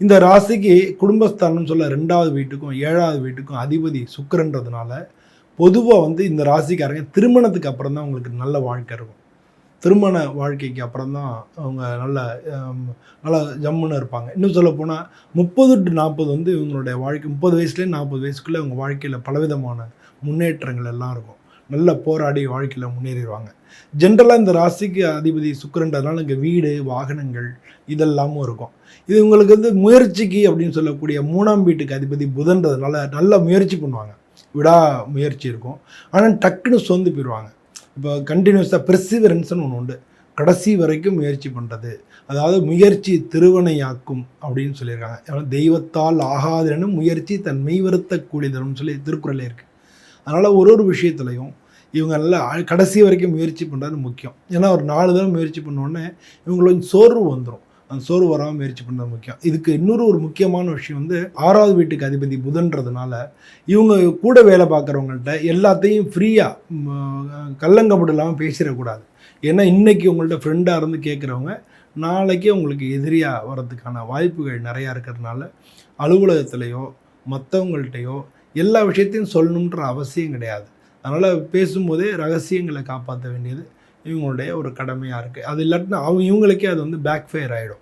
இந்த ராசிக்கு குடும்பஸ்தானம்னு சொல்ல 2வது வீட்டுக்கும் 7வது வீட்டுக்கும் அதிபதி சுக்கிரன்றதுனால, பொதுவா வந்து இந்த ராசிக்காரங்க திருமணத்துக்கு அப்புறம் தான் உங்களுக்கு நல்ல வாழ்க்கை இருக்கும். திருமண வாழ்க்கைக்கு அப்புறம் தான் அவங்க நல்ல நல்லா ஜம்முன்னு இருப்பாங்க. இன்னும் சொல்லப்போனா 30 டூ 40 வந்து இவங்களுடைய வாழ்க்கை 30 வயசுலேருந்து 40 வயசுக்குள்ள இவங்க வாழ்க்கையில பலவிதமான முன்னேற்றங்கள் எல்லாம் இருக்கும். நல்லா போராடி வாழ்க்கையில முன்னேறிருவாங்க. ஜென்ரலா இந்த ராசிக்கு அதிபதி சுக்கிரன்றதுனால இங்க வீடு, வாகனங்கள் இதெல்லாமும் இருக்கும். இது உங்களுக்கு வந்து முயற்சிக்கு அப்படின்னு சொல்லக்கூடிய 3ஆம் வீட்டுக்கு அதிபதி புதன்றதுனால நல்ல முயற்சி பண்ணுவாங்க. விடா முயற்சி இருக்கும். ஆனா டக்குன்னு சோர்ந்து போயிருவாங்க. இப்போ கன்டினியூஸா பெர்சிவரன்ஸ்ன்னு ஒண்ணு உண்டு. கடைசி வரைக்கும் முயற்சி பண்றது. அதாவது முயற்சி திருவினையாக்கும் அப்படின்னு சொல்லியிருக்காங்க. தெய்வத்தால் ஆகாதெனும் முயற்சி தன் மெய்வருத்த கூலி தரும்னு சொல்லி திருக்குறள்ல இருக்கு. அதனால ஒரு விஷயத்துலயும் இவங்க நல்லா கடைசி வரைக்கும் முயற்சி பண்ணுறது முக்கியம். ஏன்னா ஒரு 4 தடவை முயற்சி பண்ணோடனே இவங்களுக்கு சோர்வு வந்துடும். அந்த சோர்வு வராமல் முயற்சி பண்ணுறது முக்கியம். இதுக்கு இன்னொரு ஒரு முக்கியமான விஷயம் வந்து 6வது வீட்டுக்கு அதிபதி புதன்றதுனால இவங்க கூட வேலை பார்க்குறவங்கள்ட்ட எல்லாத்தையும் ஃப்ரீயாக கள்ளங்கபடு இல்லாமல் பேசிடக்கூடாது. ஏன்னா இன்றைக்கி உங்கள்கிட்ட ஃப்ரெண்டாக இருந்து கேட்குறவங்க நாளைக்கு உங்களுக்கு எதிரியாக வர்றதுக்கான வாய்ப்புகள் நிறையா இருக்கிறதுனால அலுவலகத்திலையோ மற்றவங்கள்ட்டையோ எல்லா விஷயத்தையும் சொல்லணுன்ற அவசியம் கிடையாது. அதனால் பேசும்போதே ரகசியங்களை காப்பாற்ற வேண்டியது இவங்களுடைய ஒரு கடமையாக இருக்குது. அது இல்லாட்டினா இவங்களுக்கே அது வந்து பேக் ஃபயர் ஆகிடும்.